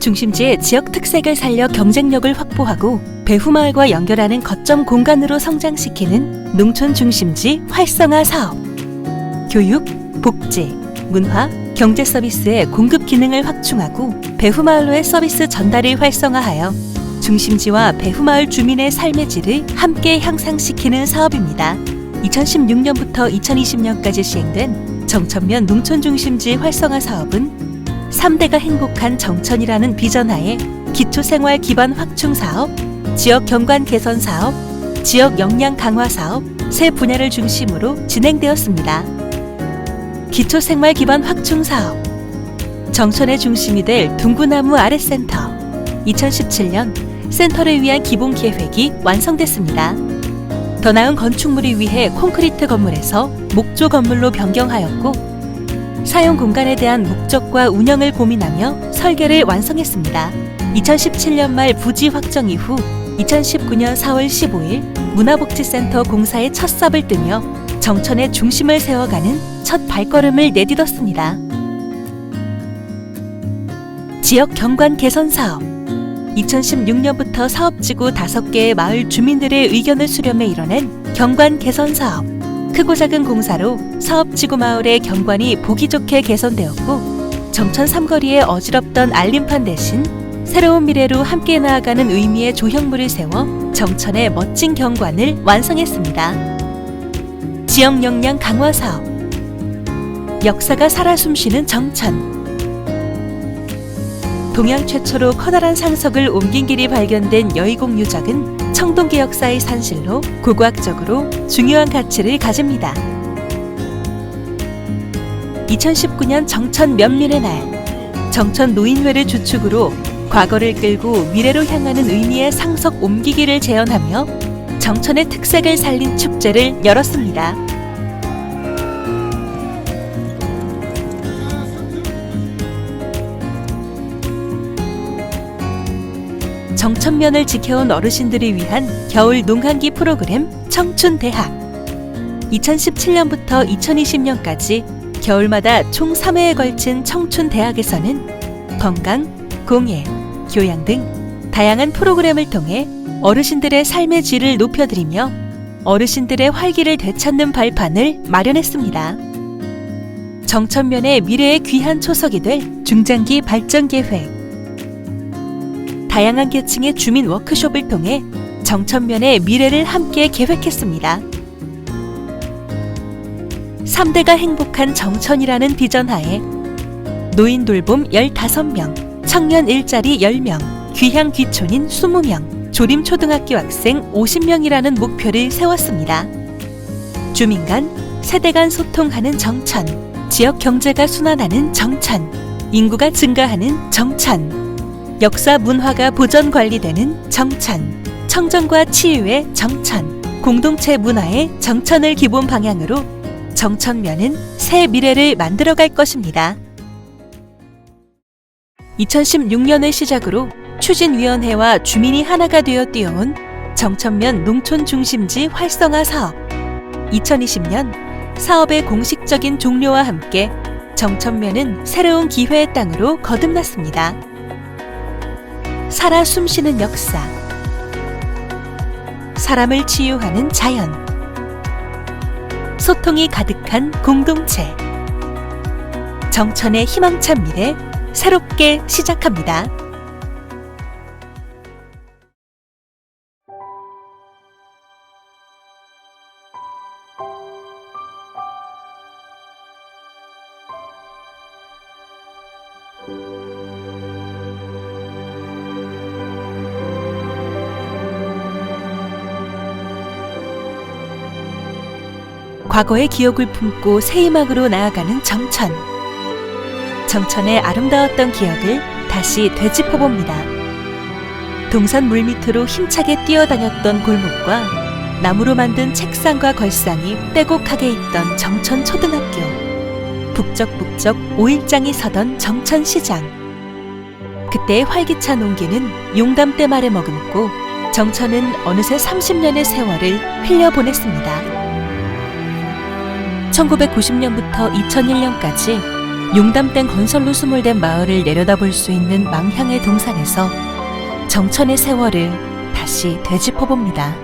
중심지의 지역 특색을 살려 경쟁력을 확보하고 배후마을과 연결하는 거점 공간으로 성장시키는 농촌 중심지 활성화 사업. 교육, 복지, 문화, 경제 서비스의 공급 기능을 확충하고 배후마을로의 서비스 전달을 활성화하여 중심지와 배후마을 주민의 삶의 질을 함께 향상시키는 사업입니다. 2016년부터 2020년까지 시행된 정천면 농촌 중심지 활성화 사업은 3대가 행복한 정천이라는 비전하에 기초생활 기반 확충 사업, 지역 경관 개선 사업, 지역 역량 강화 사업 세 분야를 중심으로 진행되었습니다. 기초생활 기반 확충 사업. 정천의 중심이 될 둥구나무 아랫센터. 2017년 센터를 위한 기본 계획이 완성됐습니다. 더 나은 건축물을 위해 콘크리트 건물에서 목조 건물로 변경하였고 사용 공간에 대한 목적과 운영을 고민하며 설계를 완성했습니다. 2017년 말 부지 확정 이후 2019년 4월 15일 문화복지센터 공사에 첫 삽을 뜨며 정천의 중심을 세워가는 첫 발걸음을 내딛었습니다. 지역 경관 개선 사업. 2016년부터 사업지구 5개의 마을 주민들의 의견을 수렴해 이뤄낸 경관 개선 사업. 크고 작은 공사로 사업지구 마을의 경관이 보기 좋게 개선되었고 정천 삼거리에 어지럽던 알림판 대신 새로운 미래로 함께 나아가는 의미의 조형물을 세워 정천의 멋진 경관을 완성했습니다. 지역 역량 강화 사업. 역사가 살아 숨쉬는 정천. 동양 최초로 커다란 상석을 옮긴 길이 발견된 여의공 유적은 청동기 역사의 산실로 고고학적으로 중요한 가치를 가집니다. 2019년 정천 면민의 날. 정천 노인회를 주축으로 과거를 끌고 미래로 향하는 의미의 상석 옮기기를 재현하며 정천의 특색을 살린 축제를 열었습니다. 정천면을 지켜온 어르신들을 위한 겨울 농한기 프로그램 청춘대학. 2017년부터 2020년까지 겨울마다 총 3회에 걸친 청춘대학에서는 건강, 공예, 교양 등 다양한 프로그램을 통해 어르신들의 삶의 질을 높여드리며 어르신들의 활기를 되찾는 발판을 마련했습니다. 정천면의 미래의 귀한 초석이 될 중장기 발전 계획. 다양한 계층의 주민 워크숍을 통해 정천면의 미래를 함께 계획했습니다. 3대가 행복한 정천이라는 비전 하에 노인 돌봄 15명, 청년 일자리 10명, 귀향 귀촌인 20명, 조림초등학교 학생 50명이라는 목표를 세웠습니다. 주민 간, 세대 간 소통하는 정천, 지역 경제가 순환하는 정천, 인구가 증가하는 정천, 역사 문화가 보전 관리되는 정천, 청정과 치유의 정천, 공동체 문화의 정천을 기본 방향으로 정천면은 새 미래를 만들어갈 것입니다. 2016년을 시작으로 추진위원회와 주민이 하나가 되어 뛰어온 정천면 농촌 중심지 활성화 사업. 2020년 사업의 공식적인 종료와 함께 정천면은 새로운 기회의 땅으로 거듭났습니다. 살아 숨쉬는 역사, 사람을 치유하는 자연, 소통이 가득한 공동체. 정천의 희망찬 미래 새롭게 시작합니다. 과거의 기억을 품고 새 희망으로 나아가는 정천. 정천의 아름다웠던 기억을 다시 되짚어봅니다. 동산 물밑으로 힘차게 뛰어다녔던 골목과 나무로 만든 책상과 걸상이 빼곡하게 있던 정천 초등학교. 북적북적 오일장이 서던 정천시장. 그때의 활기찬 온기는 용담대 말에 머금고 정천은 어느새 30년의 세월을 흘려보냈습니다. 1990년부터 2001년까지 용담땡 건설로 수몰된 마을을 내려다볼 수 있는 망향의 동산에서 정천의 세월을 다시 되짚어봅니다.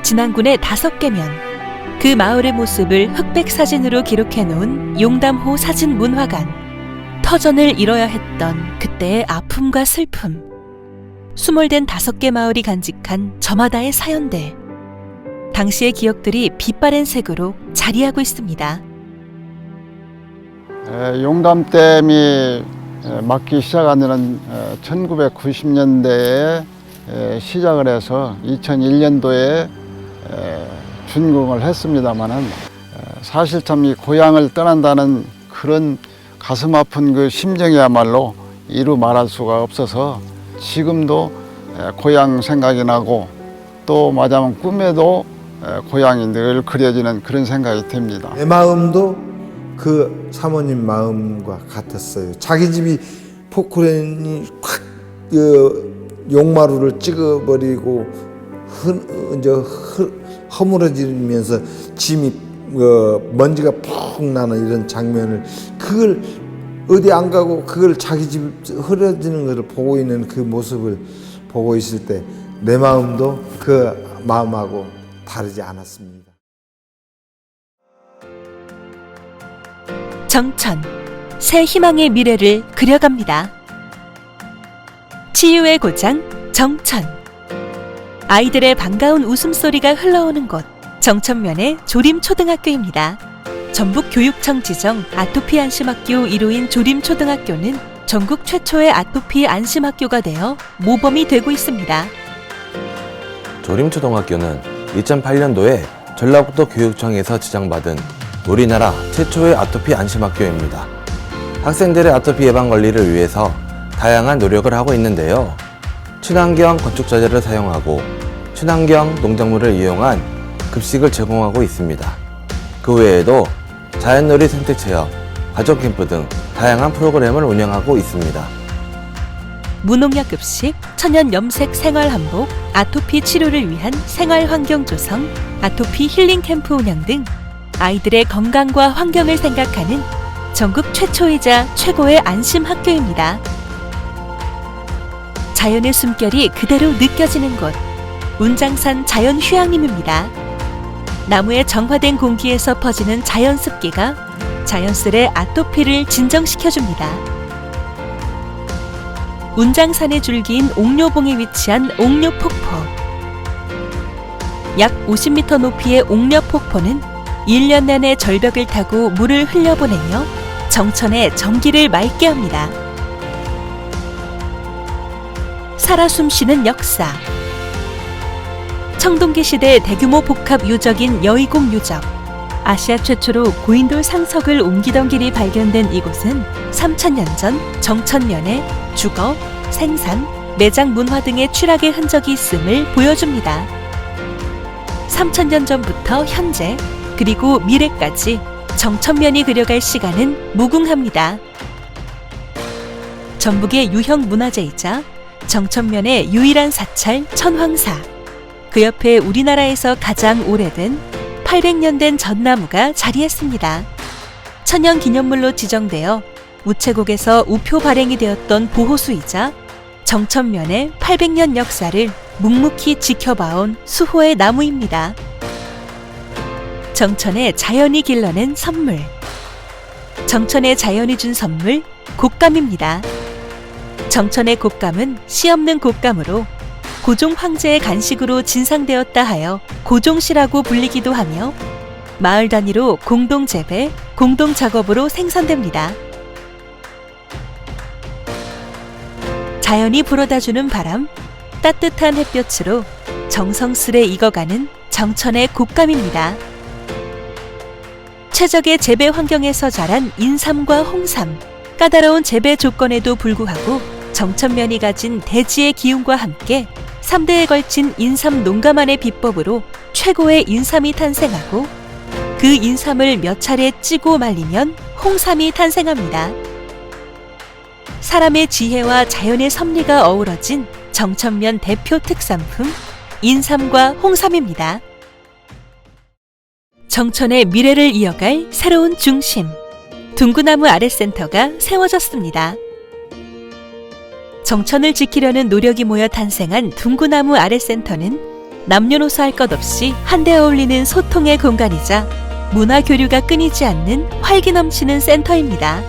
진안군의 5개면, 그 마을의 모습을 흑백 사진으로 기록해놓은 용담호 사진문화관, 터전을 잃어야 했던 그때의 아픔과 슬픔, 수몰된 5개 마을이 간직한 저마다의 사연들, 당시의 기억들이 빛바랜 색으로 자리하고 있습니다. 용담댐이 막기 시작한 지는 1990년대에 시작을 해서 2001년도에 준공을 했습니다마는 사실 참 이 고향을 떠난다는 그런 가슴 아픈 그 심정이야말로 이루 말할 수가 없어서 지금도 고향 생각이 나고 또 마지막 꿈에도 고향이 늘 그려지는 그런 생각이 듭니다. 내 마음도 그 사모님 마음과 같았어요. 자기 집이 포크레인이 확 용마루를 찍어버리고 허물어지면서 짐이 먼지가 푹 나는 이런 장면을, 그걸 어디 안 가고 그걸 자기 집 흐려지는 것을 보고 있는 그 모습을 보고 있을 때 내 마음도 그 마음하고 다르지 않았습니다. 정천, 새 희망의 미래를 그려갑니다. 치유의 고장 정천. 아이들의 반가운 웃음소리가 흘러오는 곳, 정천면의 조림초등학교입니다. 전북교육청 지정 아토피 안심학교 1호인 조림초등학교는 전국 최초의 아토피 안심학교가 되어 모범이 되고 있습니다. 조림초등학교는 2008년도에 전라북도 교육청에서 지정받은 우리나라 최초의 아토피 안심학교입니다. 학생들의 아토피 예방 관리를 위해서 다양한 노력을 하고 있는데요. 친환경 건축자재를 사용하고 친환경 농작물을 이용한 급식을 제공하고 있습니다. 그 외에도 자연놀이 생태체험, 가족캠프 등 다양한 프로그램을 운영하고 있습니다. 무농약 급식, 천연 염색 생활 한복, 아토피 치료를 위한 생활 환경 조성, 아토피 힐링 캠프 운영 등 아이들의 건강과 환경을 생각하는 전국 최초이자 최고의 안심 학교입니다. 자연의 숨결이 그대로 느껴지는 곳, 운장산 자연휴양림입니다. 나무의 정화된 공기에서 퍼지는 자연 습기가 자연스레 아토피를 진정시켜줍니다. 운장산의 줄기인 옥녀봉에 위치한 옥녀폭포. 약 50m 높이의 옥녀폭포는 1년 내내 절벽을 타고 물을 흘려보내며 정천의 정기를 맑게 합니다. 살아 숨쉬는 역사. 청동기 시대 대규모 복합 유적인 여의공 유적. 아시아 최초로 고인돌 상석을 옮기던 길이 발견된 이곳은 3000년 전 정천면에 주거, 생산, 매장 문화 등의 추락의 흔적이 있음을 보여줍니다. 3000년 전부터 현재, 그리고 미래까지 정천면이 그려갈 시간은 무궁합니다. 전북의 유형 문화재이자 정천면의 유일한 사찰 천황사. 그 옆에 우리나라에서 가장 오래된 800년 된 전나무가 자리했습니다. 천연기념물로 지정되어 우체국에서 우표 발행이 되었던 보호수이자 정천면의 800년 역사를 묵묵히 지켜봐온 수호의 나무입니다. 정천의 자연이 길러낸 선물. 정천의 자연이 준 선물, 곶감입니다. 정천의 곶감은 씨 없는 곶감으로 고종 황제의 간식으로 진상되었다 하여 고종씨라고 불리기도 하며 마을 단위로 공동 재배, 공동 작업으로 생산됩니다. 자연이 불어다주는 바람, 따뜻한 햇볕으로 정성스레 익어가는 정천의 곶감입니다. 최적의 재배 환경에서 자란 인삼과 홍삼, 까다로운 재배 조건에도 불구하고 정천면이 가진 대지의 기운과 함께 3대에 걸친 인삼 농가만의 비법으로 최고의 인삼이 탄생하고 그 인삼을 몇 차례 찌고 말리면 홍삼이 탄생합니다. 사람의 지혜와 자연의 섭리가 어우러진 정천면 대표 특산품 인삼과 홍삼입니다. 정천의 미래를 이어갈 새로운 중심, 둥구나무 아랫센터가 세워졌습니다. 정천을 지키려는 노력이 모여 탄생한 둥구나무 아랫센터는 남녀노소 할 것 없이 한데 어울리는 소통의 공간이자 문화 교류가 끊이지 않는 활기 넘치는 센터입니다.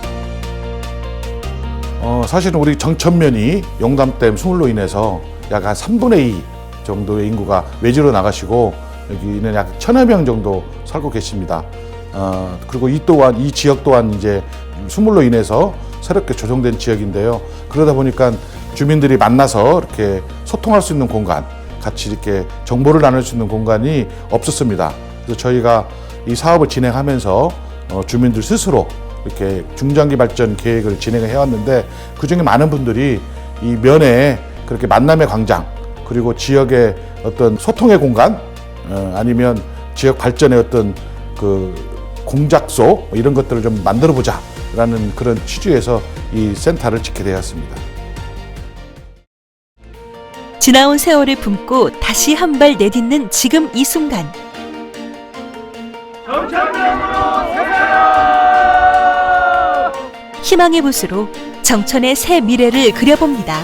사실은 우리 정천면이 용담댐 수물로 인해서 약 한 3분의 2 정도의 인구가 외지로 나가시고 여기는 약 1,000여 명 정도 살고 계십니다. 그리고 이 지역 또한 이제 수물로 인해서 새롭게 조성된 지역인데요. 그러다 보니까 주민들이 만나서 이렇게 소통할 수 있는 공간, 같이 이렇게 정보를 나눌 수 있는 공간이 없었습니다. 그래서 저희가 이 사업을 진행하면서 주민들 스스로 이렇게 중장기 발전 계획을 진행을 해왔는데 그중에 많은 분들이 이 면에 그렇게 만남의 광장 그리고 지역의 어떤 소통의 공간 아니면 지역 발전의 어떤 그 공작소 이런 것들을 좀 만들어 보자라는 그런 취지에서 이 센터를 짓게 되었습니다. 지나온 세월을 품고 다시 한 발 내딛는 지금 이 순간. 희망의 붓으로 정천의 새 미래를 그려봅니다.